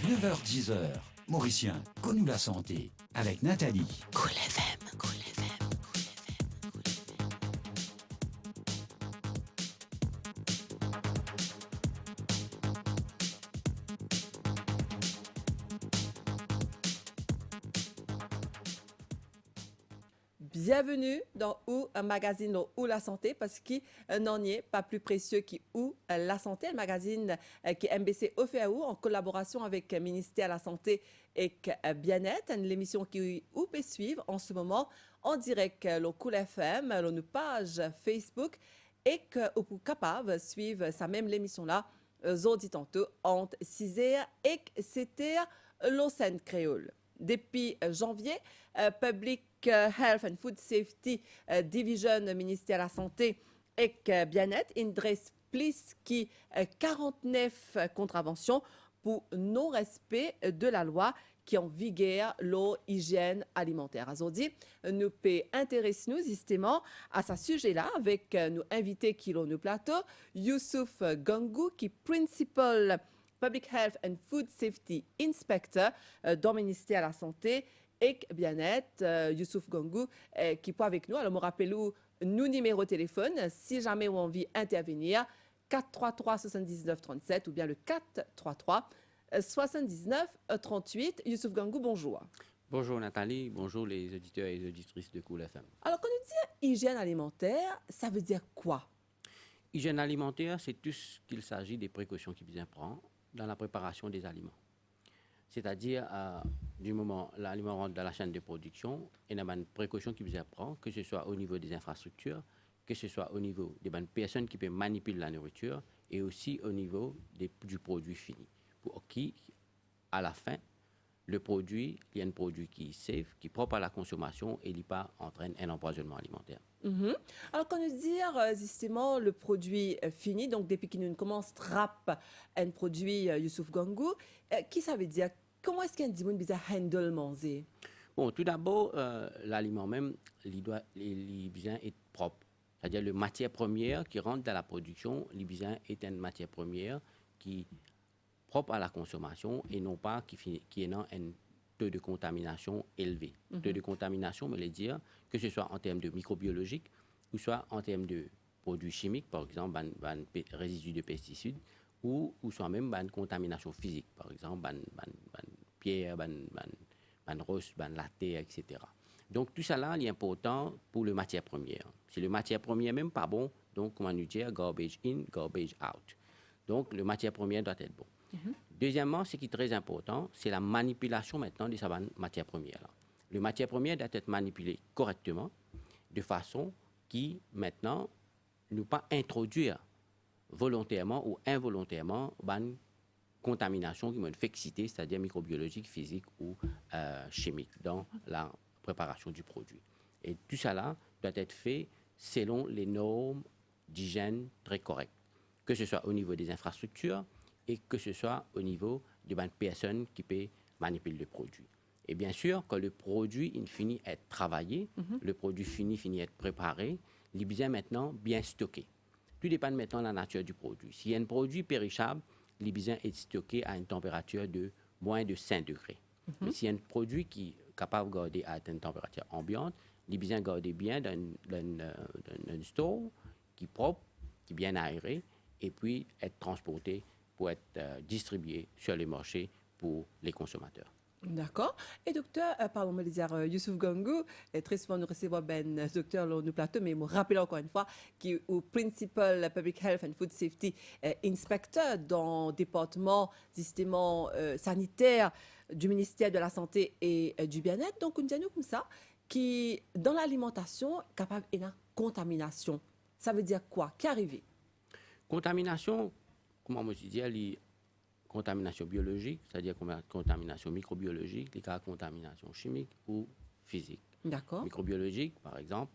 9h-10h, Mauricien, connu la santé, avec Nathalie. Cool FM, Cool FM. Bienvenue dans Où, un magazine dans Où la santé, parce qu'il n'en est pas plus précieux que Où la santé, le magazine qui MBC offre à Où en collaboration avec le ministère de la Santé et Bien-être, l'émission qui Où peut suivre en ce moment en direct le Cool FM, notre page Facebook et que vous pouvez capable suivre ça même l'émission là, aujourd'hui tantôt entre 6h et 7h, l'Océan Créole. Depuis janvier, Public Health and Food Safety Division, ministère de la Santé et Bien-être, adresse plus que 49 contraventions pour non-respect de la loi qui en vigueur l'hygiène alimentaire. Aujourd'hui, nous peut intéresser nous justement à ce sujet-là avec nos invités qui l'ont au plateau, Youssouf Gangou, qui est principal Public Health and Food Safety Inspector dans le ministère de la Santé et Bien-être, Youssouf Gangou, qui est avec nous. Alors, me rappelez-vous nos numéros de téléphone, si jamais vous avez envie d'intervenir, 433 79 37 ou bien le 433 79 38. Youssouf Gangou, bonjour. Bonjour Nathalie, bonjour les auditeurs et les auditrices de Cool FM. Alors, quand on dit hygiène alimentaire, ça veut dire quoi? Hygiène alimentaire, c'est tout ce qu'il s'agit des précautions qu'il bien prend dans la préparation des aliments. C'est-à-dire, du moment où l'aliment rentre dans la chaîne de production, il y a une précaution qu'il bien prend, que ce soit au niveau des infrastructures, que ce soit au niveau des bonnes personnes qui peuvent manipuler la nourriture et aussi au niveau du produit fini. Pour qui, à la fin, le produit, il y a un produit qui est safe, qui est propre à la consommation et il pas entraîne un empoisonnement alimentaire. Alors, quand nous dire justement le produit fini, donc depuis que nous commence rap un produit Youssouf Gangou, qui ça veut dire? Comment est-ce qu'un dimon bisa handle manger? Bon, tout d'abord, l'aliment même, il doit bien être propre. C'est-à-dire la matière première qui rentre dans la production, l'ibizin est une matière première qui est propre à la consommation et non pas qui est dans un taux de contamination élevé. Taux de contamination, mais les dire que ce soit en termes de microbiologique ou soit en termes de produits chimiques, par exemple, résidus de pesticides, ou soit même une contamination physique, par exemple, pierre, rose, latte, etc. Donc, tout ça là, il est important pour les matières premières. Si les matières premières même pas bon, donc, comment nous dire, garbage in, garbage out. Donc, les matières premières doivent être bon. Deuxièmement, ce qui est très important, c'est la manipulation maintenant de ces matières premières. Les matières premières doivent être manipulées correctement, de façon qui, maintenant, ne pas introduire volontairement ou involontairement une contamination qui m'a fait exciter, c'est-à-dire microbiologique, physique ou chimique dans la préparation du produit. Et tout ça là doit être fait selon les normes d'hygiène très correctes, que ce soit au niveau des infrastructures et que ce soit au niveau de personnes qui peuvent manipuler le produit. Et bien sûr, quand le produit il finit à être travaillé, le produit finit à être préparé, il est bien maintenant bien stocké. Tout dépend maintenant de la nature du produit. S'il y a un produit périssable, il est bien être stocké à une température de moins de 5 degrés. Mais s'il y a un produit qui est capable de garder à une température ambiante, il est bien gardé bien dans un store qui est propre, qui est bien aéré, et puis être transporté pour être distribué sur les marchés pour les consommateurs. D'accord. Et docteur, pardon, me dire Youssouf Gangou, très souvent nous recevons ben docteur sur nos plateaux, mais je me rappelle encore une fois qui est au Principal Public Health and Food Safety Inspector dans le département justement sanitaire du ministère de la Santé et du Bien-être. Donc, on dit comme ça, qui dans l'alimentation capable de contamination. Ça veut dire quoi? Qu'est arrivé? Contamination, comment on dit, les contamination biologique, c'est-à-dire contamination microbiologique, les cas de contamination chimique ou physique. D'accord. Microbiologique, par exemple,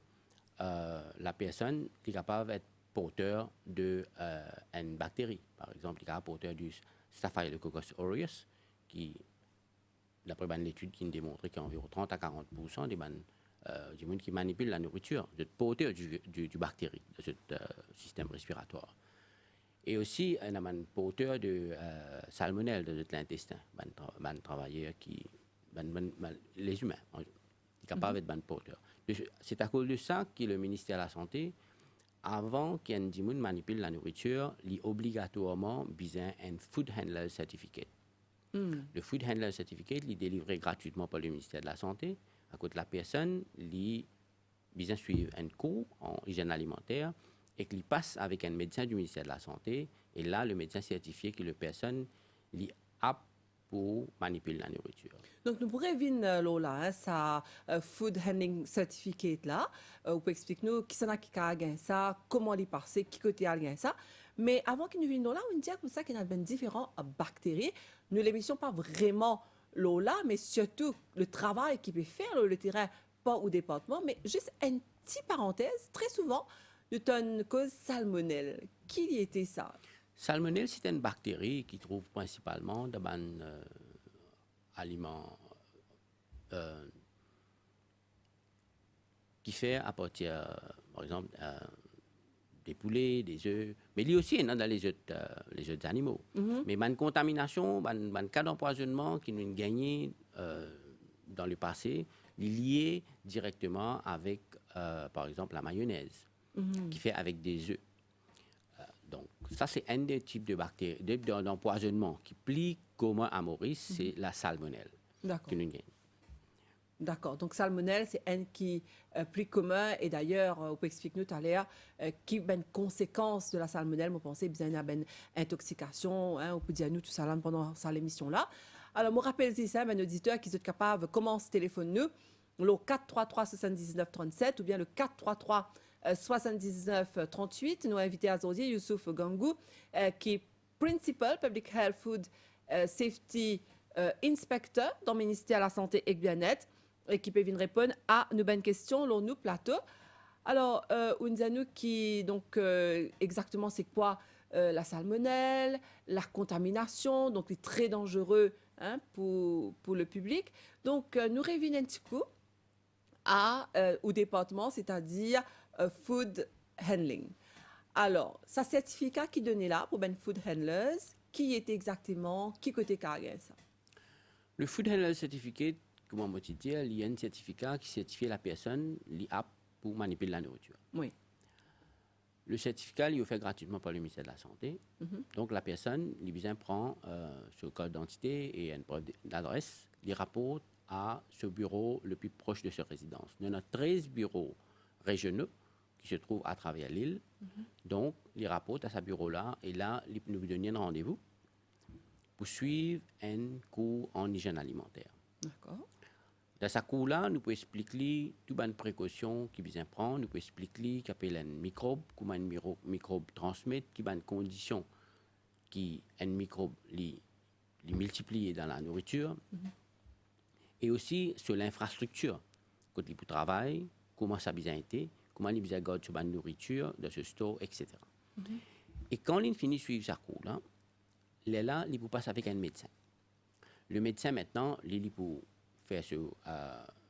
la personne est capable d'être porteur d'une bactérie. Par exemple, il est capable porteur du Staphylococcus aureus, qui, d'après une étude qui démontre qu'environ 30 à 40% des gens qui manipulent la nourriture, de porteur du bactérie, de ce système respiratoire. Et aussi, on a un porteur de salmonelle de l'intestin, un travailleur qui, les humains, qui sont capables d'être un porteur. C'est à cause de ça que le ministère de la Santé, avant qu'un dimoun manipule la nourriture, il a obligatoirement besoin d'un Food Handler Certificate. Le Food Handler Certificate il est délivré gratuitement par le ministère de la Santé. À côté de la personne, il a besoin de suivre un cours en hygiène alimentaire et qu'il passe avec un médecin du ministère de la Santé. Et là, le médecin certifie que la personne est apte pour manipuler la nourriture. Donc, nous pourrions venir là, ça Food Handling Certificate là. Vous pouvez expliquer nous qui s'en a qui a gagné ça, comment il passe, qui côté a gagné ça. Mais avant qu'il nous vienne là, on dit comme ça qu'il y a différentes bactéries. Nous l'émission pas vraiment là, mais surtout le travail qu'il peut faire le terrain, pas au département. Mais juste une petite parenthèse, très souvent, nous avons une cause salmonelle. Qui était ça? Salmonelle, c'est une bactérie qui trouve principalement dans les aliments qui fait à partir, par exemple, des poulets, des œufs, mais il y a aussi dans les autres animaux. Mais une contamination, un cas d'empoisonnement qui nous a gagné dans le passé, lié directement avec, par exemple, la mayonnaise, qui fait avec des œufs. Donc, ça, c'est un des types de bactéries, d'empoisonnement qui plie commun à Maurice, c'est la salmonelle. D'accord. Que nous gagnons. D'accord. Donc, salmonelle, c'est un qui est plus commun. Et d'ailleurs, on peut expliquer nous tout à l'heure qui est une conséquence de la salmonelle. Vous pensez bien à une intoxication. Hein, on peut dire nous tout ça là, pendant l'émission-là. Alors, je me rappelle ici, un auditeur qui est capable de commencer à téléphoner nous, le 433 79 37 ou bien le 433 79 38. Nous avons invité à aujourd'hui Youssouf Gangou, qui est Principal Public Health Food Safety Inspector dans le ministère de la Santé et Bien-être, et qui peut venir répondre à nos bonnes questions sur nos plateaux. Alors, Unzanu, qui donc exactement c'est quoi la salmonelle, la contamination, donc c'est très dangereux hein, pour le public. Donc, nous revenons un petit coup au département, c'est-à-dire food handling. Alors, ce certificat qui donnait là pour ben food handlers, qui était exactement, qui côté carré ça? Le Food Handler Certificate, comment on dit, il y a un certificat qui certifie la personne qui est apte pour manipuler la nourriture. Oui. Le certificat il est offert gratuitement par le ministère de la Santé. Donc, la personne, il besoin prend ce code d'identité et une preuve d'adresse, il rapporte à ce bureau le plus proche de sa résidence. Nous avons 13 bureaux régionaux qui se trouvent à travers l'île. Donc, il rapporte à ce bureau-là et là, il nous donne un rendez-vous pour suivre un cours en hygiène alimentaire. D'accord. Dans ce cours-là, nous pouvons expliquer toutes les précautions qu'il besoin prendre, nous pouvons expliquer qu'il y a un microbe, comment un microbe transmet, qu'il y a une condition qui un microbe les multiplie dans la nourriture, et aussi sur l'infrastructure, côté du travail, comment ça a besoin été, comment il besoin garder sur la nourriture, dans ce store, etc. Et quand il finit de suivre ce cours-là, là, il passe avec un médecin. Le médecin, maintenant, il peut faire ce...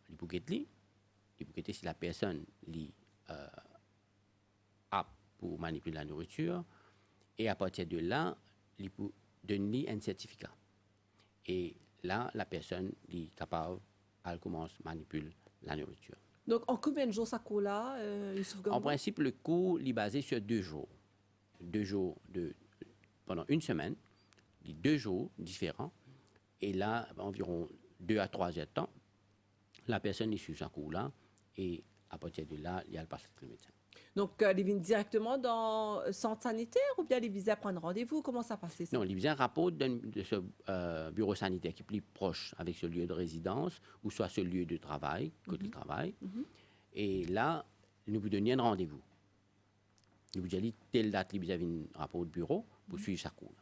il peut guetter si la personne est apte pour manipuler la nourriture. Et à partir de là, il peut donner un certificat. Et là, la personne est capable, elle commence à manipuler la nourriture. Donc, en combien de jours ça court là, Youssouf Gangou? En principe, le cours est basé sur 2 jours. 2 jours pendant une semaine. 2 jours différents, et là, environ 2 à 3 heures de temps, la personne est sur ce cours-là, et à partir de là, il y a le passe avec le médecin. Donc, il vient directement dans le centre sanitaire ou bien il vient prendre rendez-vous? Comment ça passe ça? Non, il vient un rapport de ce bureau sanitaire qui est plus proche avec ce lieu de résidence, ou soit ce lieu de travail, côté travail, et là, nous vous donnons un rendez-vous. Nous vous disons telle date, il y a un rapport de bureau pour suivre ce cours-là.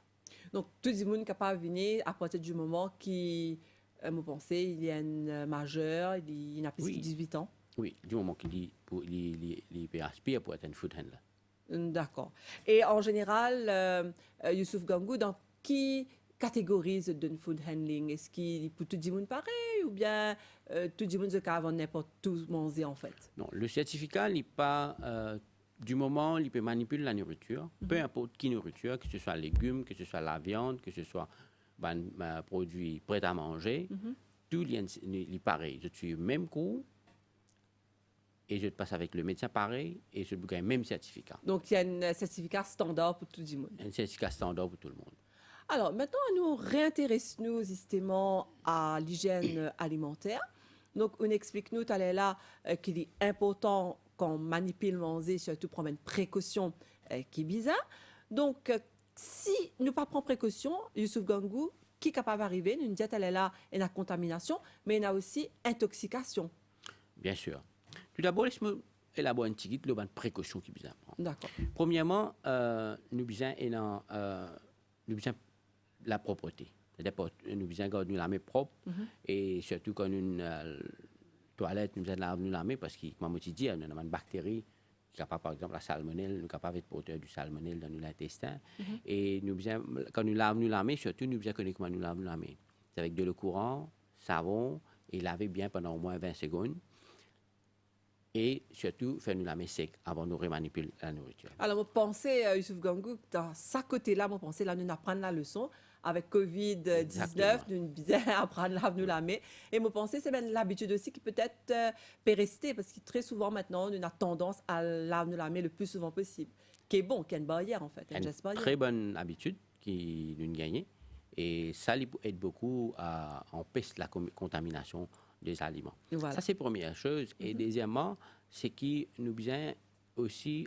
Donc, tout le monde est capable de venir à partir du moment qui, vous pensez, il y a un majeur, il a plus de 18 ans. Oui, du moment qu'il peut aspirer pour être un food handler. D'accord. Et en général, Youssouf Gangou, dans qui catégorie de food handling? Est-ce qu'il pour tout le monde pareil ou bien tout le monde se avant n'importe où manger en fait? Non, le certificat n'est pas du moment où il peut manipuler la nourriture, peu importe qui nourriture, que ce soit légumes, que ce soit la viande, que ce soit un produit prêt à manger, tout est pareil. Je suis même coup et je passe avec le médecin pareil et je gagne le même certificat. Donc, il y a un certificat standard pour tout le monde. Un certificat standard pour tout le monde. Alors, maintenant, nous réintéressons justement à l'hygiène alimentaire. Donc, on explique-nous, tout à l'heure, qu'il est important qu'on manipule manger, surtout prendre une précaution qui est bizarre. Donc, si nous ne prenons pas précaution, Youssouf Gangou, qui est capable d'arriver, nous disons, tout à l'heure, il y a contamination, mais il y a aussi intoxication. Bien sûr. Tout d'abord, laisse-moi élaborer un petit guide, une précaution qui est bien prendre. D'accord. Premièrement, nous avons la propreté. C'est-à-dire nous avons garder la main propre et surtout quand une toilette, nous avons laver la main parce que, comme je dis, nous avons une bactérie qui est capable, par exemple, la salmonelle, nous sommes capables d'être porteur du salmonelle dans l'intestin. Et quand nous lavons la main, surtout, nous devons connaître comment nous lavons la main. C'est avec de l'eau courante, savon et laver bien pendant au moins 20 secondes. Et surtout, faire nous la main sec avant de remanipuler la nourriture. Alors, je pensais, Youssouf Gangou, dans ce côté-là, je pensais, là, nous apprenons la leçon. Avec COVID-19, nous bien apprendre à laver la main. Et je pensais, c'est bien l'habitude aussi qui peut-être peut rester, parce que très souvent, maintenant, nous avons tendance à laver la main le plus souvent possible. Qui est bon, qui est une barrière, en fait. Une très bonne habitude qui nous gagne. Et ça aide beaucoup à empêcher la contamination des aliments. Voilà. Ça, c'est la première chose. Et deuxièmement, c'est que nous bien aussi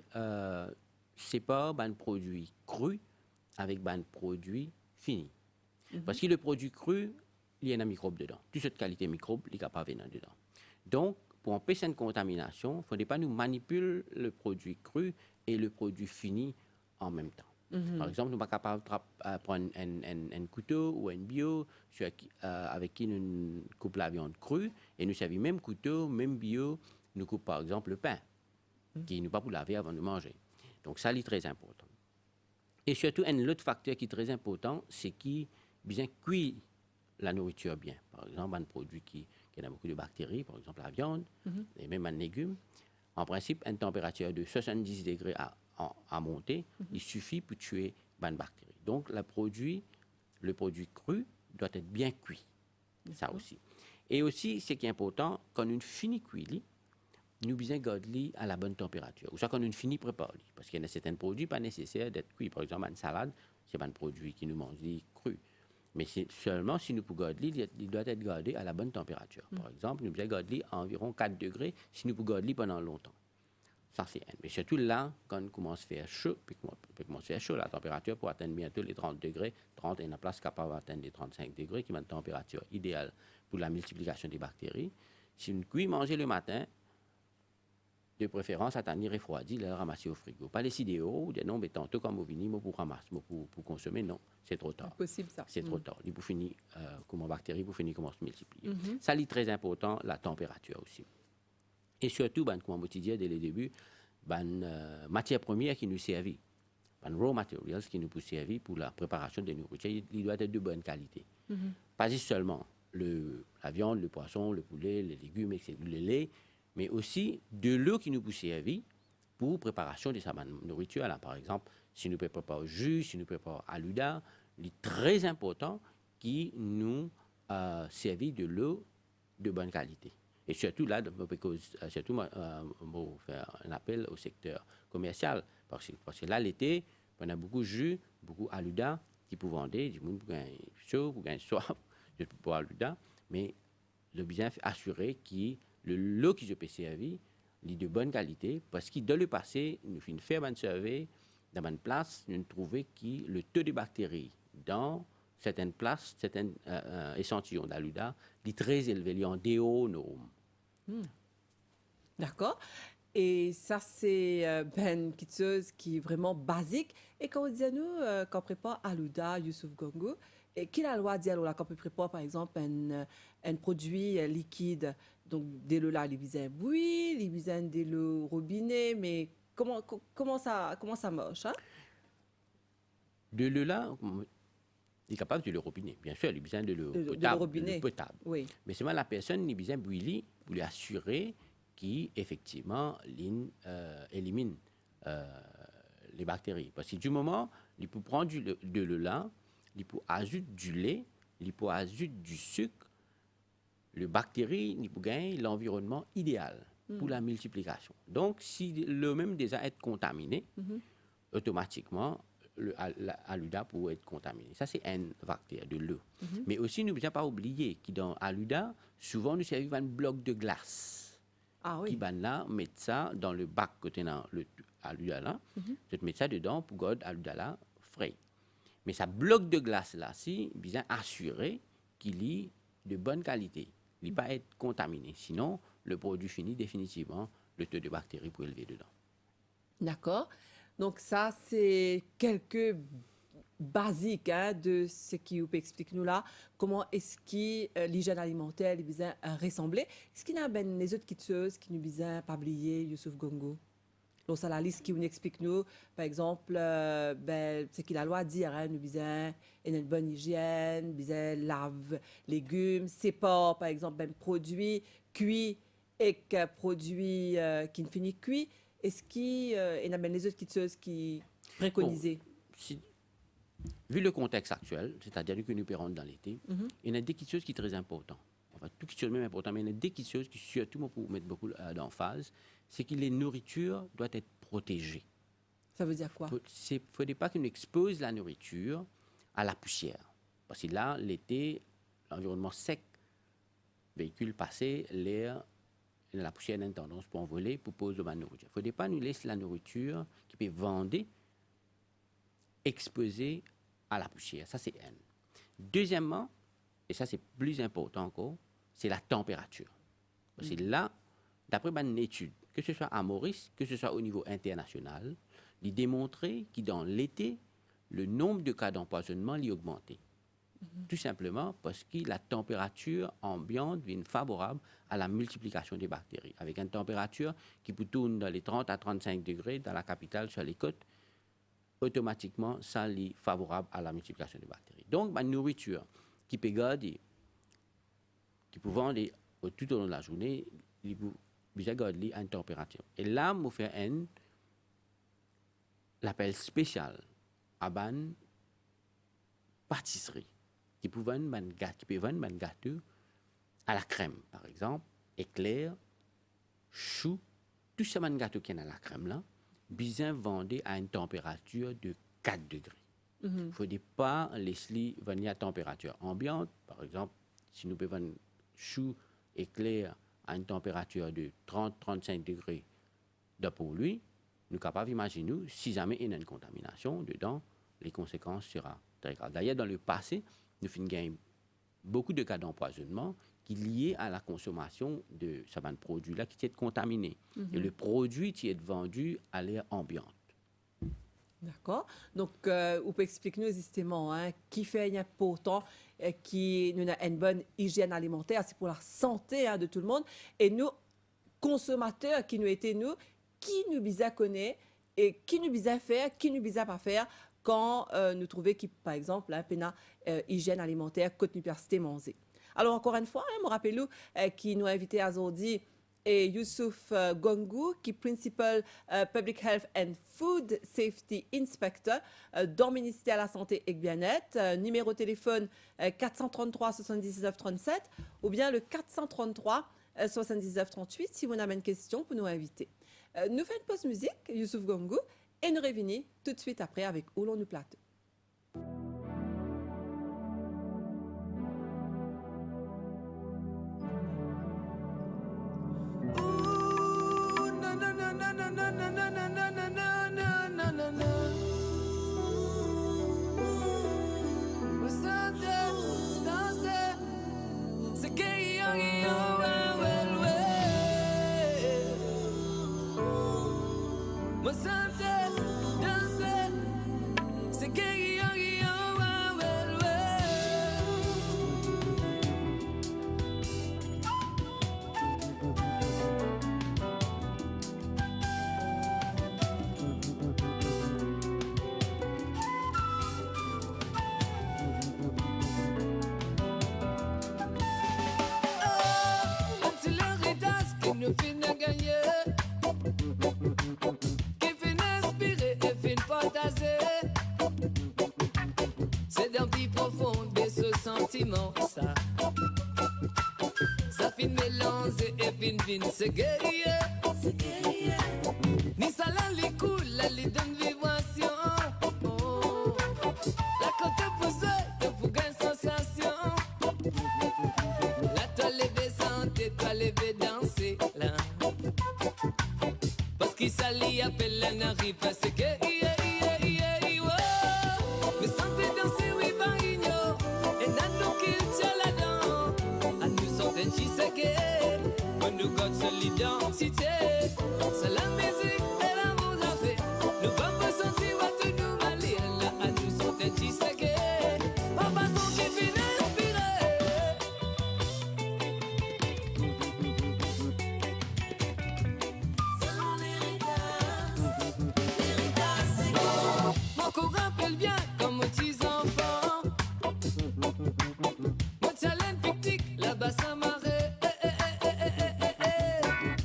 séparer un produit cru avec un produit fini. Parce que le produit cru, il y a un microbe dedans. Toute cette qualité microbe, il est capable de venir dedans. Donc, pour empêcher une contamination, il ne faudrait pas nous manipuler le produit cru et le produit fini en même temps. Par exemple, nous ne sommes pas capables de prendre un couteau ou un bio avec qui nous coupons la viande crue et nous servons même couteau, même bio, nous coupons par exemple le pain, qui n'est pas pour laver avant de manger. Donc ça, c'est très important. Et surtout, un autre facteur qui est très important, c'est qu'il bien cuit la nourriture bien. Par exemple, un produit qui a beaucoup de bactéries, par exemple la viande, et même un légume. En principe, une température de 70 degrés à monter, il suffit pour tuer une bactérie. Donc, le produit cru doit être bien cuit. Ça aussi. Et aussi, ce qui est important, quand on finit cuit, nous bien garder à la bonne température. Ou ça, quand on finit préparer. Parce qu'il y a certains produits pas nécessaires d'être cuits. Par exemple, une salade, c'est pas un produit qui nous mange cru. Mais seulement si nous pouvons garder, il doit être gardé à la bonne température. Par exemple, nous bien garder à environ 4 degrés si nous pouvons garder pendant longtemps. Ça, c'est un. Mais surtout là, quand on commence à faire chaud, la température pour atteindre bientôt les 30 degrés, 30 est une place capable d'atteindre les 35 degrés, qui est une température idéale pour la multiplication des bactéries. Si on cuit manger le matin, de préférence, attendre refroidi, le ramasser au frigo. Pas les sidéos, ou des non, mais tantôt comme au vini, pour ramasser, pour consommer, non, c'est trop tard. C'est possible, ça. C'est trop tard. Il faut finir comme bactérie, pour finir comment se multiplier. Ça, c'est très important, la température aussi. Et surtout, comme on dit dès le début, matière première qui nous servit, raw materials qui nous peut servir pour la préparation de nourriture, il doit être de bonne qualité. Pas juste seulement la viande, le poisson, le poulet, les légumes, etc., le lait, mais aussi de l'eau qui nous peut servir pour préparation de sa nourriture. Là, par exemple, si nous préparons jus, si nous préparons aluda, il est très important qu'il nous serve de l'eau de bonne qualité. Et surtout là, surtout, faire un appel au secteur commercial. Parce que là, l'été, on a beaucoup de jus, beaucoup d'aluda qui peuvent vendre. Du monde pour gagner chaud, pour gagner soif, je peux boire aluda. Mais le bien assurer que l'eau qui se peut servir est de bonne qualité. Parce que dans le passé, nous faisons faire un survey dans une place, nous trouvons que le taux de bactéries dans certaines places, certains échantillons d'aluda, est très élevé, il y a un déo norme. D'accord. Et ça, c'est une petite chose qui est vraiment basique. Et quand on dit à nous, quand on prépare aluda, Youssouf Gangou, et qui a la loi dit alors là, quand on prépare par exemple un produit liquide, donc de l'eau là, les bisins bouillis, les bisins de l'eau robinet, mais comment ça marche, hein? De l'eau là, il est capable de l'eau robinet. Bien sûr, il a besoin de l'eau potable. Oui. Mais seulement la personne, il a besoin de bouillir pour lui assurer qu'effectivement, l'élimine les bactéries. Parce que du moment, il peut prendre de l'eau, il peut ajouter du lait, il peut ajouter du sucre, les bactéries, il peut gagner l'environnement idéal pour la multiplication. Donc, si le même déjà est contaminé, automatiquement, l'Aluda peut être contaminé. Ça, c'est un facteur de l'eau. Mais aussi, nous ne devons pas oublier que dans l'Aluda, souvent, nous servons un bloc de glace. Ah oui. Qui va là, mettre ça dans le bac contenant l'Aluda là. Je te mets ça dedans pour garder l'Aluda là frais. Mais ça bloc de glace là, si, bien assurer qu'il est de bonne qualité. Il ne va pas être contaminé. Sinon, le produit finit définitivement, le taux de bactéries pour élever dedans. D'accord. Donc ça, c'est quelques basiques de ce qui vous explique nous là. Comment est-ce que l'hygiène alimentaire est bien ressemblée. Est-ce qu'il y a ben, les autres choses qui nous bien pas oublier, Youssouf Gongo? Donc ça, la liste qui nous explique nous, par exemple, ben, c'est qu'il a loi dire, nous bien une bonne hygiène, bien lave légumes, sépare par exemple ben, produits cuits et produits qui ne finissent cuits. Est-ce qu'il y a ben, les autres petites choses qui préconisaient? Vu le contexte actuel, c'est-à-dire que nous pérons dans l'été, il y a des petites choses qui sont très importantes. Enfin, toutes les choses même importantes, mais il y a des petites choses qui, surtout pour mettre beaucoup d'emphase, c'est que les nourritures doivent être protégées. Ça veut dire quoi? Il ne faudrait pas qu'on expose la nourriture à la poussière. Parce que là, l'été, l'environnement sec, véhicule passé, l'air, la poussière a une tendance pour envoler, pour poser de la nourriture. Il ne faudrait pas nous laisser la nourriture qui peut vendre exposée à la poussière. Ça, c'est un. Deuxièmement, et ça, c'est plus important encore, c'est la température. Parce que là, d'après une étude, que ce soit à Maurice, que ce soit au niveau international, il démontrait que dans l'été, le nombre de cas d'empoisonnement est augmenté. Tout simplement parce que la température ambiante vient favorable à la multiplication des bactéries. Avec une température qui peut tourner dans les 30 à 35 degrés dans la capitale, sur les côtes, automatiquement, ça est favorable à la multiplication des bactéries. Donc, ma nourriture qui peut garder, qui peut vendre tout au long de la journée, il peut garder à une température. Et là, je fais un l'appel spécial à une pâtisserie qui peut vendre un gâteau à la crème, par exemple, éclair, chou, tout ce gâteau qui est à la crème là, bien vendu à une température de 4 degrés. Il ne faut pas laisser venir à température ambiante. Par exemple, si nous pouvons vendre chou éclair à une température de 30-35 degrés pour lui, nous sommes capables d'imaginer si jamais il y a une contamination dedans, les conséquences seront très graves. D'ailleurs, dans le passé, nous avons gagné beaucoup de cas d'empoisonnement qui sont liés à la consommation de ce produit-là qui est contaminé. Et le produit qui est vendu à l'air ambiante. D'accord. Donc, vous pouvez expliquer nous justement qui fait important qui nous a une bonne hygiène alimentaire, c'est pour la santé de tout le monde. Et nous, consommateurs qui nous étaient nous, qui nous bizarre connaît et qui nous bizarre faire, qui nous bizarre pas faire quand nous trouvons qui, par exemple, pena hygiène alimentaire côte université manger. Alors encore une fois, je me rappelle qui nous a invité aujourd'hui et Youssouf Gongo, qui est Principal Public Health and Food Safety Inspector dans le ministère de la Santé et Bien-être. Numéro de téléphone 433 79 37 ou bien le 433 79 38 si vous avez une question pour nous inviter. Nous faisons une pause musique, Youssouf Gongo, et nous revenons tout de suite après avec Oulon du plateau. Until every task in the fin gagner. Give aliment ça. Ça fin mélange et fin c'est guerrier. Ni ça là li coule, là li donne vibration. Oh. La côte pousse de pour gagner sensation. La toi lever santé, toi lever danser là. Parce qu'il s'allie appelle la n'arrive pas c'est que me santé danser oui par igno et nano qu'il tient là-dedans. À nous sont un chiseke, on nous garde sur l'identité. C'est la musique et l'amour a fait. Nous vamos pas sentir à tout nous aller là. À nous sont un chiseke, papa son qui finit inspiré. Mon corps rappelle bien comme mon petit enfant. Mon talent pique là-bas ça m'arrête.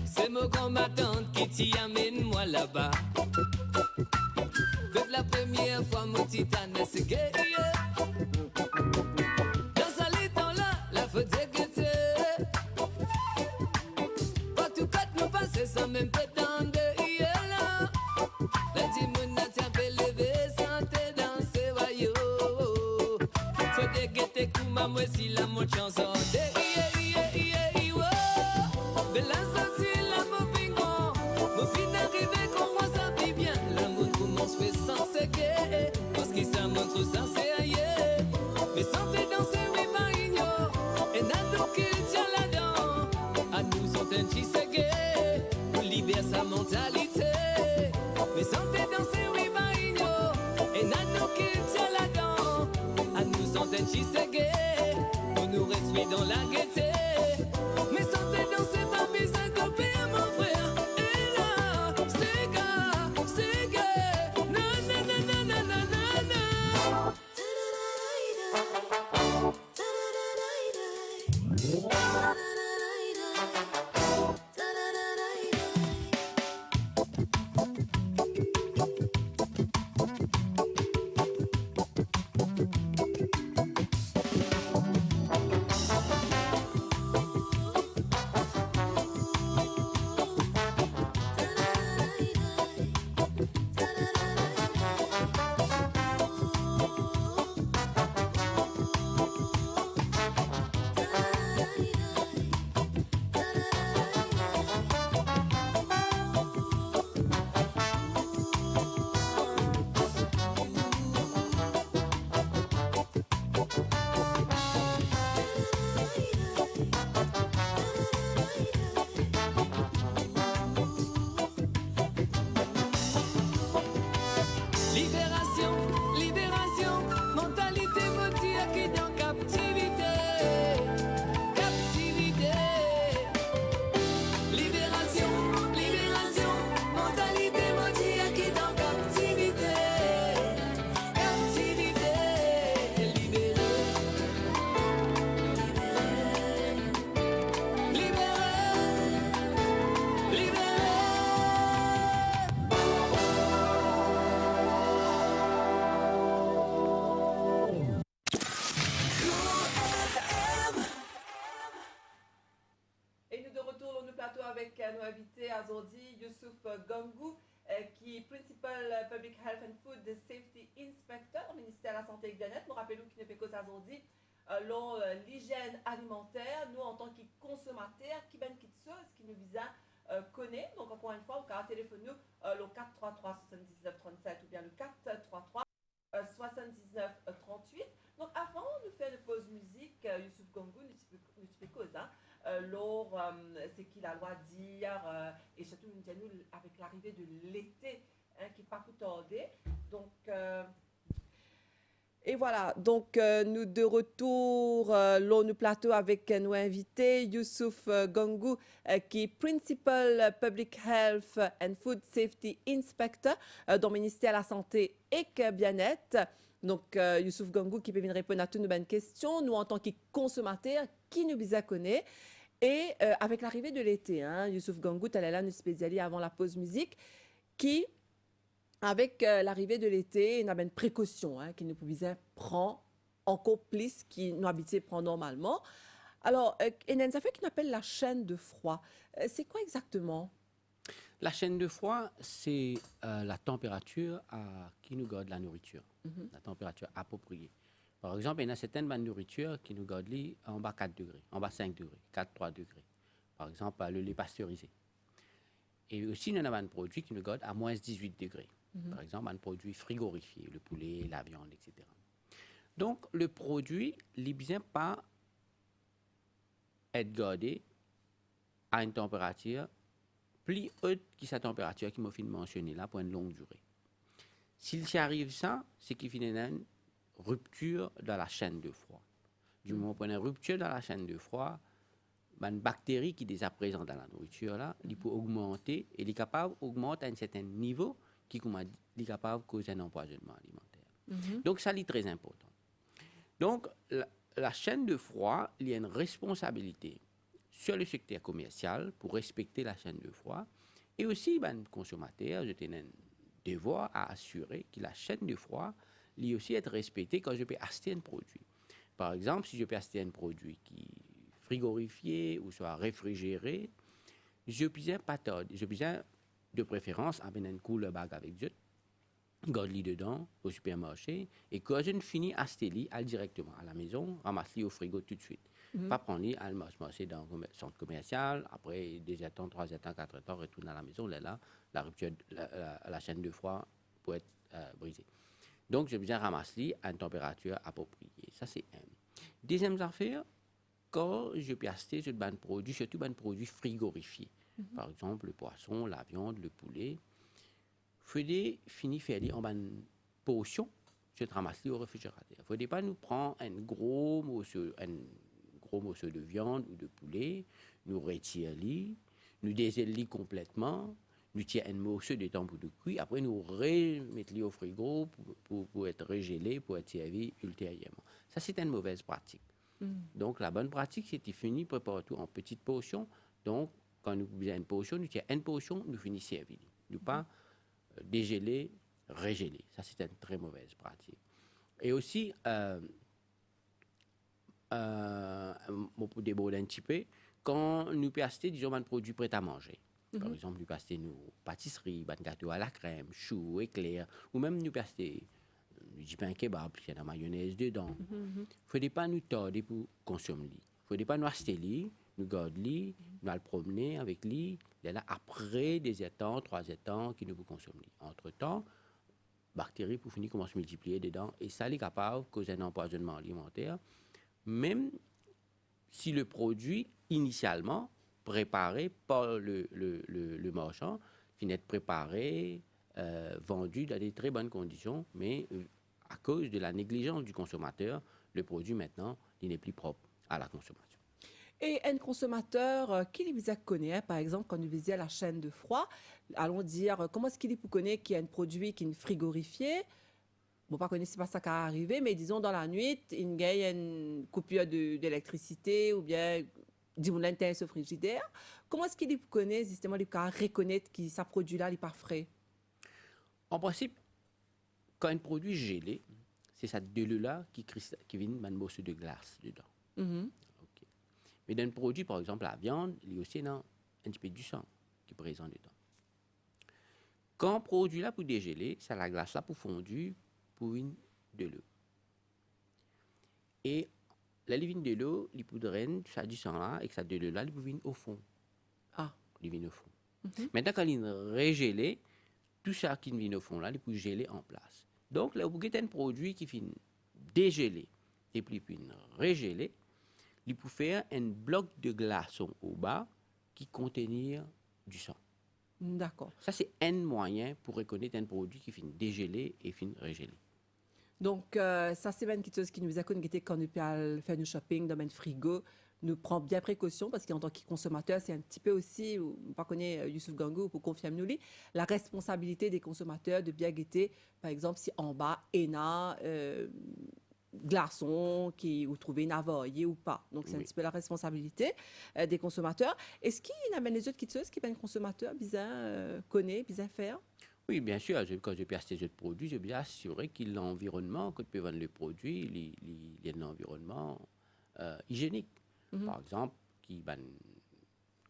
C'est mon grand ma tante qui t'y amène moi là-bas. Que de la première fois mon titane c'est guerrier. Dans ça les temps là, la faute est guettée. Pas tout quatre nous passer sans même pétendre là. La dimoune a tapé levé santé danser wayo. Faut des guetter kuma moi si la mon chanson. Bella sensi la mon bingo. Mon fin arrivé comme moi ça vit bien. L'amour commence fait sans séquer. Parce qu'il ça montre ça c'est ailleurs. Mais santé danser oui marigno. Et nado qu'il tient là-dedans. À nous sont un chiseke. Pour libérer sa mentalité. Mais santé danser oui marigno. Et nado qu'il tient là-dedans. À nous sont un chiseke. Pour nous rester dans la gaieté. Mais santé danser pas mes copains mon frère. Et là, c'est gay. Non, non, non, non, non, non, non, non. Libération, libération, mentalité motivée qui est en captivité. Captivité. Libération, libération, mentalité motivée qui est en captivité. Captivité. Libéré. Libéré. Libéré. Et nous de retour dans le plateau avec nos invités aujourd'hui, Youssouf Gangou, qui est Principal Public Health and Food Safety Inspector au ministère de la Santé et du Bien-être. Nous rappelons qu'il ne fait cause aujourd'hui l'hygiène alimentaire. Nous, en tant que consommateurs, qui ben qui chose qui nous visa connaît. Donc, encore une fois, au cas téléphone nous, le 433 79 37 ou bien le 433 79 38. Donc, avant de faire une pause musique, Youssouf Gangou, nous fait cause, hein. C'est qu'il a le droit de dire, et surtout nous avec l'arrivée de l'été, hein, qui n'est pas tout tardé. Donc, et voilà, donc nous de retour le plateau avec nos invités, Youssouf Gangou, qui est Principal Public Health and Food Safety Inspector dans le ministère de la Santé et du Bien-être. Donc, Youssouf Gangou qui peut venir répondre à toutes nos bonnes questions. Nous, en tant que consommateurs, qui nous connaît. Et avec l'arrivée de l'été, hein, Youssouf Gangou, tu allais là nous spécialiser avant la pause musique, qui, avec l'arrivée de l'été, il y a une précaution, hein, qui nous pouvait prendre encore plus qui nous habitent normalement. Alors, il y a une affaire qu'on appelle la chaîne de froid. C'est quoi exactement? La chaîne de froid, c'est la température qui nous garde la nourriture, la température appropriée. Par exemple, il y a certaines nourritures qui nous gardent en bas 4 degrés, en bas 5 degrés, 4-3 degrés. Par exemple, le lait pasteurisé. Et aussi, il y a un produit qui nous garde à moins 18 degrés. Par exemple, un produit frigorifié, le poulet, la viande, etc. Donc, le produit, il ne vient pas être gardé à une température plus haute que sa température qui m'a fait mentionner là pour une longue durée. S'il s'y arrive ça, c'est qu'il finit une rupture dans la chaîne de froid. Du moment où on a une rupture dans la chaîne de froid, une bactérie qui est déjà présente dans la nourriture, là, il peut augmenter et il est capable d'augmenter à un certain niveau qui est capable de causer un empoisonnement alimentaire. Donc, ça, c'est très important. Donc, la chaîne de froid, il y a une responsabilité sur le secteur commercial pour respecter la chaîne de froid. Et aussi, le consommateur, je tenais un devoir à assurer que la chaîne de froid, il aussi être respectée quand je peux acheter un produit. Par exemple, si je peux acheter un produit qui est frigorifié ou soit réfrigéré, je besoin pas tarder, je besoin de préférence avec une couleur bag avec eux, garde-li dedans au supermarché et quand je finis acheter-li directement à la maison, ramasse-li au frigo tout de suite. Pas prendre-li à le marcher dans le centre commercial, après 2 temps, 3 temps, 4 temps, retourner à la maison, là, la rupture, la chaîne de froid peut être brisée. Donc, j'ai besoin de ramasser à une température appropriée. Ça, c'est un. Deuxième affaire, quand je peux acheter ce produit, surtout un produit frigorifié, par exemple le poisson, la viande, le poulet, il faut finir faire en une potion, je ramasse au réfrigérateur. Il ne faut pas nous prendre un gros morceau de viande ou de poulet, nous retirer, nous déseler complètement, nous tirer un morceau de temps pour de cuire, après nous remettre au frigo pour être regelé, pour être servi ultérieurement. Ça, c'est une mauvaise pratique. Donc, la bonne pratique, c'est de finir préparer tout en petites portions. Donc, quand nous avons une portion, nous tirons une portion, nous finissons servir. Nous pas dégeler, regeler. Ça, c'est une très mauvaise pratique. Et aussi, pour déborder un petit peu, quand nous pouvons acheter, disons, un produit prêt à manger. Par exemple, nous pouvons acheter nos pâtisseries, un gâteau à la crème, choux, éclairs, ou même nous pouvons acheter du pain kebab, il y a de la mayonnaise dedans. Il ne faut pas nous tarder pour consommer. Il ne faut pas nous acheter, nous garder, nous aller promener avec lui, là, après 2 temps, 3 temps, qui nous peut consommer. Entre-temps, bactéries pour finir commencent à se multiplier dedans, et ça est capable de causer un empoisonnement alimentaire, même si le produit, initialement, préparé par le marchand, finit d'être préparé, vendu dans des très bonnes conditions, mais à cause de la négligence du consommateur, le produit maintenant, il n'est plus propre à la consommation. Et un consommateur qui vous connaît, par exemple, quand nous visitons la chaîne de froid, allons dire comment est-ce qu'il connaît qu'il y a un produit qui est frigorifié. Bon, pas connaître, c'est pas ça qui est arrivé, mais disons dans la nuit, il y a une coupure d'électricité ou bien disons l'intérêt au frigidaire. Comment est-ce qu'il connaît justement, il peut reconnaître que ce produit-là n'est pas frais? En principe, quand un produit est gelé, c'est cette là qui vient d'un morceau de glace dedans. Okay. Mais dans un produit, par exemple la viande, il y a aussi un petit peu du sang qui est présent dedans. Quand un produit là pour dégeler, c'est la glace là pour fondu pour une de l'eau. Et la livine de l'eau, il poudre ça du sang là et que ça de l'eau là, il vient au fond. Ah, il vient au fond. Maintenant quand il est régelé, tout ça qui vient au fond là, il peut geler en place. Donc là, vous avez un produit qui finit dégelé et puis régelé, il peut faire un bloc de glaçon au bas qui contient du sang. d'accord. Ça, c'est un moyen pour reconnaître un produit qui finit dégelé et finit régelé. Donc, ça, c'est une chose qui nous a connecté quand nous faire nos shopping dans un frigo. Nous prenons bien précaution parce qu'en tant que consommateur, c'est un petit peu aussi, on ne connaît pas Youssouf Gangou pour confirmer nous la responsabilité des consommateurs de bien guetter, par exemple, si en bas, ENA, glaçon, qui vous trouvez navoyé ou pas. Donc, c'est un petit peu la responsabilité des consommateurs. Est-ce qu'il y a les autres petites choses qui un consommateur bien connaît, bien faire? Oui, bien sûr, quand je peux acheter ce produit, je bien assurer que l'environnement, que tu peux vendre le produit, il y a un environnement hygiénique. Par exemple,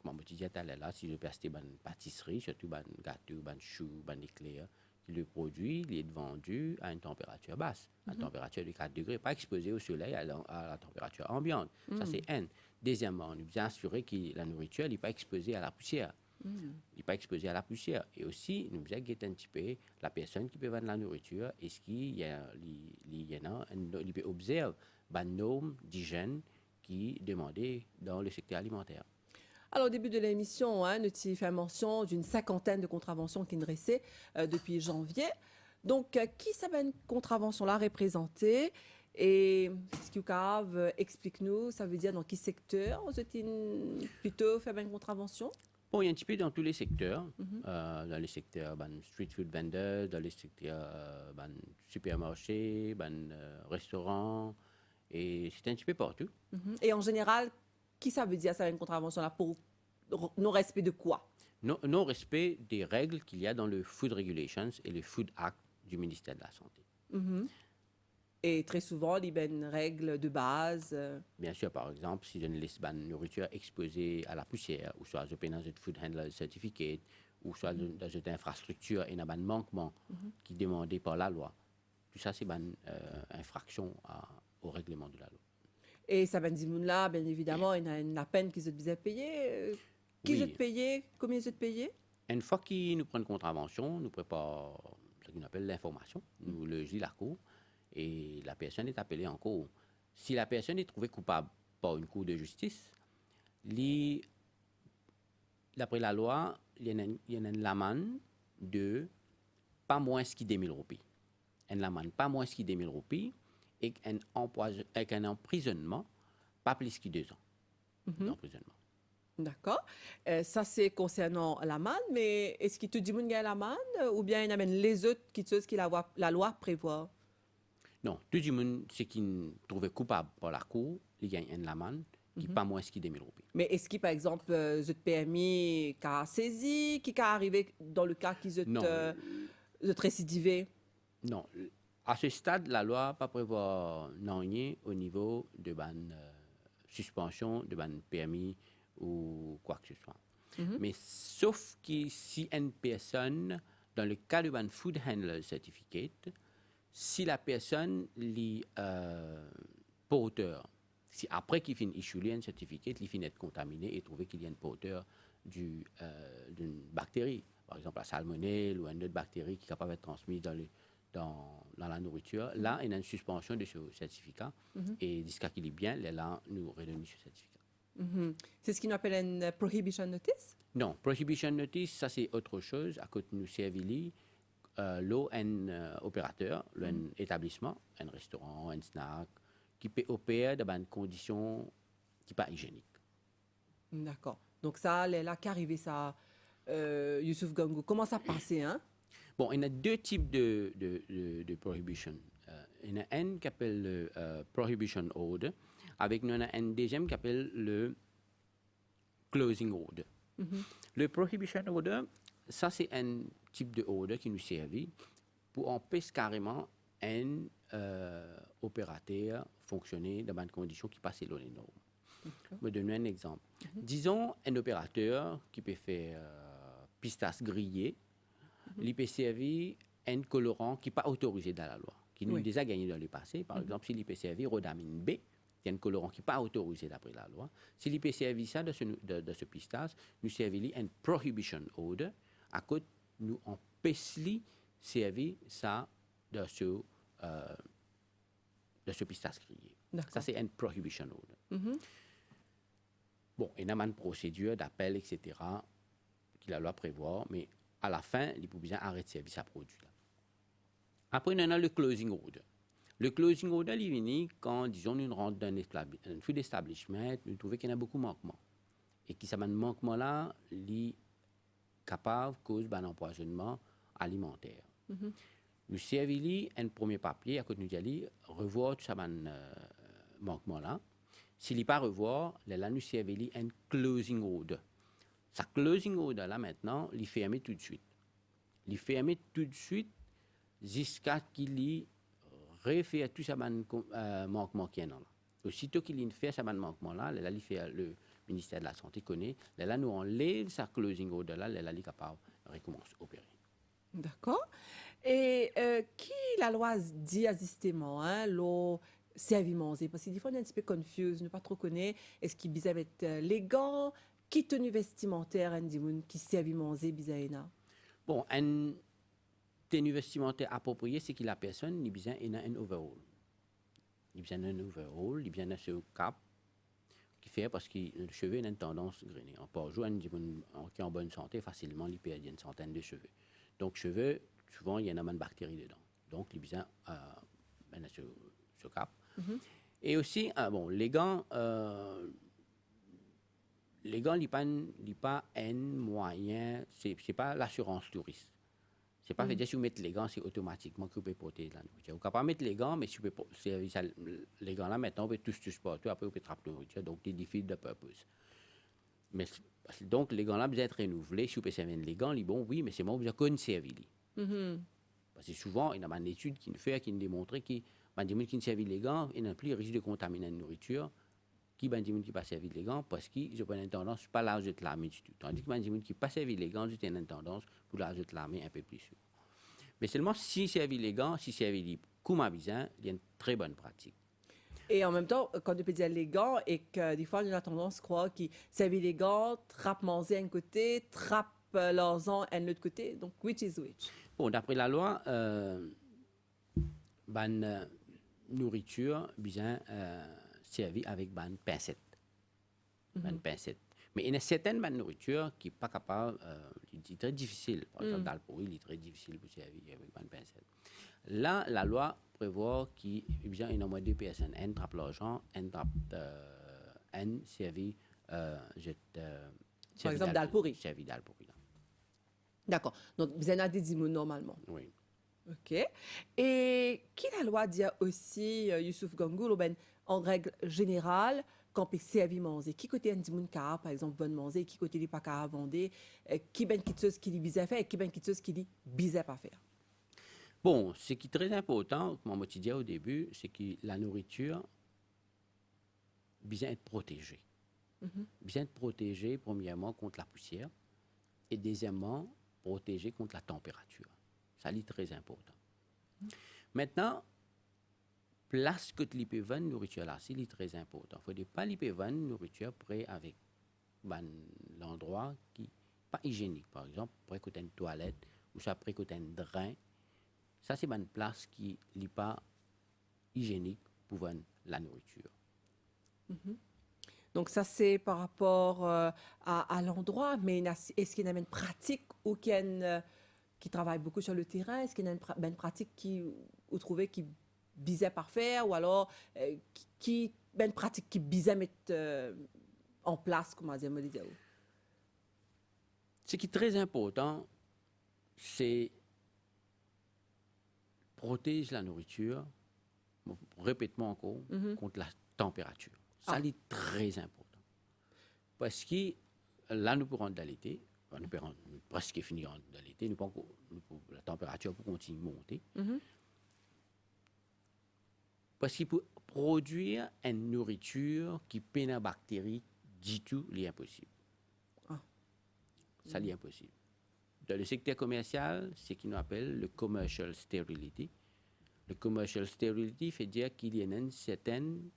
comme je disais tout à l'heure, là, si je peux acheter une pâtisserie, surtout un gâteau, un chou, un éclair, le produit il est vendu à une température basse, à une température de 4 degrés, pas exposé au soleil à la température ambiante. Ça, c'est un. Deuxièmement, on doit assurer que la nourriture n'est pas exposée à la poussière. Il n'est pas exposé à la poussière. Et aussi, nous devons guetter un petit peu la personne qui peut vendre la nourriture. Est-ce qu'il y en a, il peut observer les normes d'hygiène qui sont demandées dans le secteur alimentaire. Alors, au début de l'émission, nous avons fait mention d'une 50aine de contraventions qui nous dressaient depuis janvier. Donc, qui ça va une contravention-là représentée? Et ce que vous explique-nous, ça veut dire dans quel secteur vous êtes plutôt fait une contravention? Bon, il y a un petit peu dans tous les secteurs, dans les secteurs street food vendors, dans les secteurs supermarchés, restaurants, et c'est un petit peu partout. Et en général, qui ça veut dire ça une contravention là pour non-respect de quoi? Non-respect des règles qu'il y a dans le Food Regulations et le Food Act du ministère de la Santé. Et très souvent, il y a une règle de base. Bien sûr, par exemple, si je ne laisse pas de nourriture exposée à la poussière, ou soit dans un Food Handler Certificate, ou soit dans une infrastructure et un manquement qui est demandé par la loi. Tout ça, c'est une infraction au règlement de la loi. Et ça va dire là, bien évidemment, il y a une peine qu'ils ont payer. Qui Oui. ont payé? Combien ils ont payé? Une fois qu'ils nous prennent contravention, nous préparons ce qu'on appelle l'information, nous le dit la cour, et la personne est appelée en cour. Si la personne est trouvée coupable par une cour de justice, d'après la loi, il y a une amende de pas moins que 10 000 roupies. Une amende pas moins que 10 000 roupies et avec un emprisonnement pas plus que 2 ans d'emprisonnement. D'accord. Ça, c'est concernant l'amende, mais est-ce qu'il te dit qu'il y a l'amende ou bien il y a les autres choses que la loi prévoit? Non, tout le monde, ce qui est trouvé coupable par la cour, il gagne une amende qui n'est pas moins que 10 000 roupies. Mais est-ce qu'il, par exemple, the PMI qui a saisi, qui a arrivé dans le cas qu'ils ont récidivé? Non. À ce stade, la loi pas prévoit rien au niveau de suspension de permis ou quoi que ce soit. Mais sauf que si une personne, dans le cas de Food Handler Certificate, si la personne est porteur, si après qu'il finit issuer un certificat, il finit d'être contaminé et trouver qu'il y a un porteur d'une bactérie, par exemple la salmonelle ou une autre bactérie qui est capable d'être transmise dans la nourriture, là, il y a une suspension de ce certificat et jusqu'à qu'il est bien, là, nous redonnons ce certificat. C'est ce qu'on appelle une prohibition notice? Non, prohibition notice, ça c'est autre chose. À côté de nous servir, un opérateur, un établissement, un restaurant, un snack, qui peut opérer dans des conditions qui ne sont pas hygiéniques. D'accord. Donc ça, là, qu'arrive ça, Youssouf Gangou, comment ça passait, hein? Bon, il y a deux types de prohibition. Il y en a un qui s'appelle le prohibition order, avec un deuxième qui s'appelle le closing order. Le prohibition order, ça c'est un type de order qui nous servit pour empêcher carrément un opérateur fonctionner dans des conditions qui passent selon les normes. Je vais donner un exemple. Disons un opérateur qui peut faire pistache grillée, il peut servir un colorant qui n'est pas autorisé dans la loi, qui nous a déjà gagné dans le passé. Par exemple, s'il peut servir rhodamine B, qui est un colorant qui n'est pas autorisé d'après la loi, s'il peut servir ça de ce pistache, nous servons un prohibition order, à côté nous empêchons servir ça de ce pistache grillé. Ça, c'est un prohibition order. Bon, il y a une procédure d'appel, etc., que la loi prévoit, mais à la fin, il faut bien arrêter de servir ce produit-là. Après, on a le closing order. Le closing order, il vient quand, disons, nous rentrons dans un food establishment, nous trouvons qu'il y a beaucoup de manquements. Et que ce manquement-là, il est capable de causer un empoisonnement alimentaire. Nous servons un premier papier, à côté nous allons revoir tout ce manquement-là. S'il n'est pas revoir, là, nous servons un closing order. Ce closing order-là, maintenant, il est fermé tout de suite. il ferme tout de suite jusqu'à qu'il y refait tout ça manquement qui est là. Aussitôt qu'il fait ça manquement là, il fait le ministère de la Santé connaît, là nous enlève sa closing order là, il est capable de recommencer à opérer. D'accord. Et qui la loi dit justement, hein, le serviment, parce que des fois on est un petit peu confus, ne pas trop connaître, est-ce qu'il bisa avec les gants, qui tenue vestimentaire, qui serviment, bisaïna? Bon, un tenue vestimentaire appropriée, c'est que la personne il besoin un overall. Il besoin d'un overall, il besoin d'un cap qui fait parce que le cheveu a une tendance grainée. On peut jouer un qui est en bonne santé facilement, il perd une centaine de cheveux. Donc cheveux, souvent il y a une bactérie dedans. Donc il besoin ce cap. Et aussi bon, les gants il pas un moyen, c'est pas l'assurance touriste. C'est pas fait dire si vous mettez les gants, c'est automatiquement que vous pouvez porter la nourriture. Vous ne pouvez pas mettre les gants, mais si vous pouvez les gants là, maintenant, vous pouvez tous porter, après vous pouvez attraper la nourriture, donc c'est difficile de purpose. Mais donc les gants là, vous êtes renouvelés, si vous pouvez servir les gants, bon, oui, mais c'est moi, vous avez conservé. Parce que souvent, il y a une étude qui nous démontre que les gens qui ne servent les gants, ils n'ont plus le risque de contaminer la nourriture. Qui ben qui pas servi les gants parce qu'ils ont une tendance pas l'ajouter la main du tout, tandis que ben qui pas servi les gants, ils ont une tendance pour l'ajouter la main un peu plus sûr. Mais seulement si servi les gants, si servi les comme bizarre, il y a une très bonne pratique. Et en même temps, quand on peut dire les gants, et que des fois on a tendance à croire qu'ils servent les gants, trappe manger un côté, trappe l'argent un autre côté, donc which is which? Bon, d'après la loi, nourriture bien servi avec une pincette. Pincette. Mais il y a certaines nourritures qui n'est pas capable, c'est très difficile. Par exemple, dans le pourri, il est très difficile pour servir avec une pincette. Là, la loi prévoit qu'il y a au moins deux personnes. Un trappe l'argent, un trappe un servi. Par exemple, dans le pourri. Servi dans le pourri. D'accord. Donc, vous en avez des mots normalement. Oui. OK. Et qui la loi dit aussi, Youssouf Gangoul, en règle générale, quand on servi manger, qui côté un dimoun car par exemple bonne manger, qui côté les pas car vendre, qui ben quelque chose qui lui bizarre faire et qui ben quelque chose qui lui bizarre pas faire. Bon, ce qui est très important, comme on m'a dit au début, c'est que la nourriture besoin être protégée. Besoin être protégée premièrement contre la poussière et deuxièmement protégée contre la température. Ça c'est très important. Maintenant, place que tu peux vendre nourriture là, c'est très important. Il ne faut pas vendre nourriture près avec l'endroit qui n'est pas hygiénique. Par exemple, près côté une toilette ou ça près côté un drain. Ça, c'est une place qui n'est pas hygiénique pour vendre la nourriture. Donc ça, c'est par rapport à l'endroit, mais est-ce qu'il y a une pratique ou qui travaille beaucoup sur le terrain? Est-ce qu'il y a une pratique qui, vous trouvez, qui bizarre par faire ou alors une pratique qui bizarre mettre en place, comment dire, Ce qui est très important, c'est protéger la nourriture, répète-moi encore, contre la température. Ça c'est très important. Parce que là, nous pourrons dans l'été, nous pourrons presque finir dans l'été, la température peut continuer à monter. Parce que pour produire une nourriture qui peine à bactéries, du tout, c'est impossible. Ça, c'est impossible. Dans le secteur commercial, c'est ce qu'on appelle le commercial sterility. Le commercial sterility fait dire qu'il y a une certaine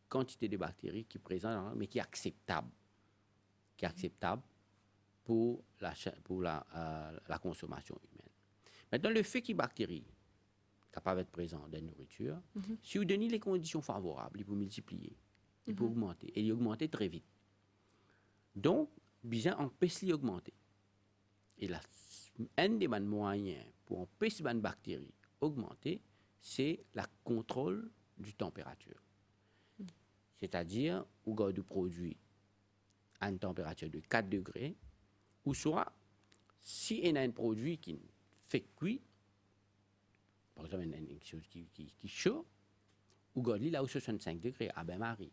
quantité de bactéries qui est présente, mais qui est acceptable. Qui est acceptable pour la consommation humaine. Maintenant, le fait qu'il y ait bactéries capables d'être présentes dans la nourriture, si vous donnez les conditions favorables, il peut multiplier, il peut augmenter, et il augmenter très vite. Donc, bien, on peut s'y augmenter. Et là, un des moyens pour empêcher les bactéries augmenter, c'est le contrôle du température. C'est-à-dire, vous gardez du produit à une température de 4 degrés, ou soit, si on a un produit qui fait cuire, par exemple, une chose qui est chaud, vous gardez là où 65 degrés, à bain-marie.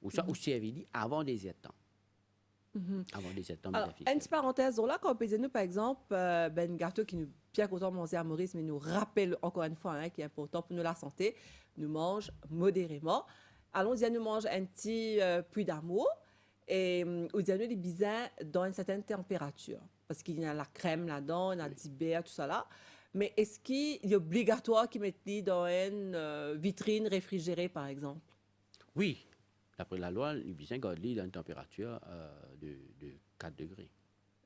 Ou soit, vous servez avant des temps. avant de cette Alors, une petite parenthèse, là, quand on peut dire nous, par exemple, ben gâteau qui nous bien content de manger à Maurice, mais nous rappelle encore une fois qui est important pour nous la santé, nous mange modérément. Allons dire nous mange un petit puits d'amour et ou dire nous des bisins dans une certaine température parce qu'il y a la crème là-dedans, il y a du beurre, tout ça là. Mais est-ce qu'il est obligatoire qu'ils mettent dans une vitrine réfrigérée, par exemple? Oui, d'après la loi, le bisins garde dans une température de 4 degrés.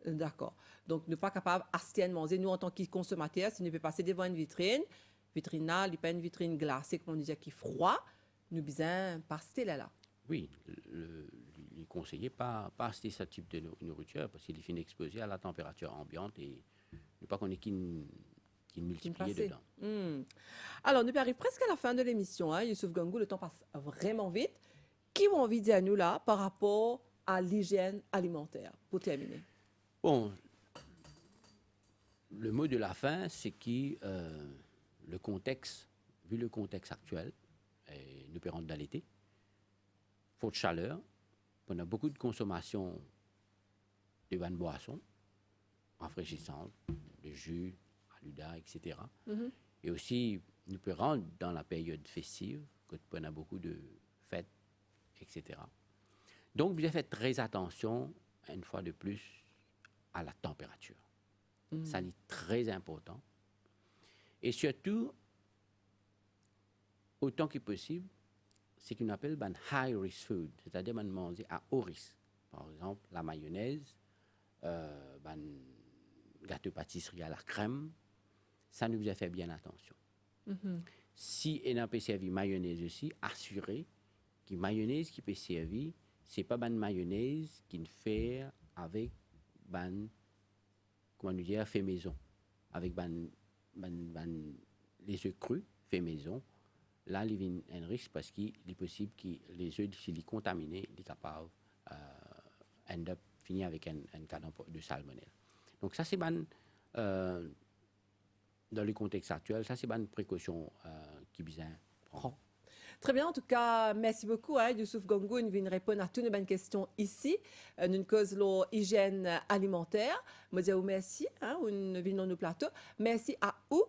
D'accord. Donc, nous ne sommes pas capables assez de manger. Nous, en tant que consommateurs, si nous pouvons passer devant une vitrine là, il n'y a pas une vitrine glacée, comme on disait, qui est froid, nous besoin passer là. Oui, il est conseillé pas acheter ce type de nourriture parce qu'il est fini exposé à la température ambiante et ne pas qu'on ait qu'une multiplier dedans. Alors, nous arrivons presque à la fin de l'émission. Youssouf Gangou, le temps passe vraiment vite. Qui ont envie de dire à nous là par rapport à l'hygiène alimentaire, pour terminer? Bon, le mot de la fin, c'est que le contexte, vu le contexte actuel, et nous pérons dans l'été, faute de chaleur, on a beaucoup de consommation de bonnes boissons, rafraîchissantes, de jus, aluda, etc. Et aussi, nous pérons dans la période festive, quand on a beaucoup de fêtes, etc. Donc, bien fait très attention, une fois de plus, à la température. Ça est très important. Et surtout, autant que possible, c'est qu'on appelle un high risk food, c'est-à-dire manger à haut risque. Par exemple, la mayonnaise, gâteau pâtisserie à la crème, ça nous a fait bien attention. Si on peut servir mayonnaise aussi, assurez que mayonnaise qui peut servir, c'est pas une mayonnaise qui fait avec comment nous dire, fait maison, avec les œufs crus fait maison. Là, il y a un risque parce qu'il est possible que les œufs, s'ils sont contaminés, ils sont capables finir avec un cas de salmonelle. Donc ça, c'est dans le contexte actuel, ça, c'est une précaution qui est bien prend. Très bien, en tout cas, merci beaucoup, Youssouf Gangou. Nous venons répondre à toutes nos bonnes questions ici. Nous causons l'hygiène alimentaire. Je dis merci, nous venons au plateau. Merci à vous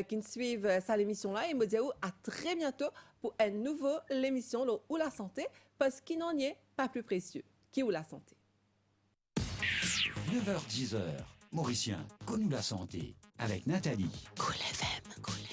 qui nous suivent cette émission-là. Et je dis à très bientôt pour une nouvelle émission où la santé, parce qu'il n'en est pas plus précieux qui ou la santé. 9h-10h, Mauricien, connu la santé, avec Nathalie. Cool FM, Cool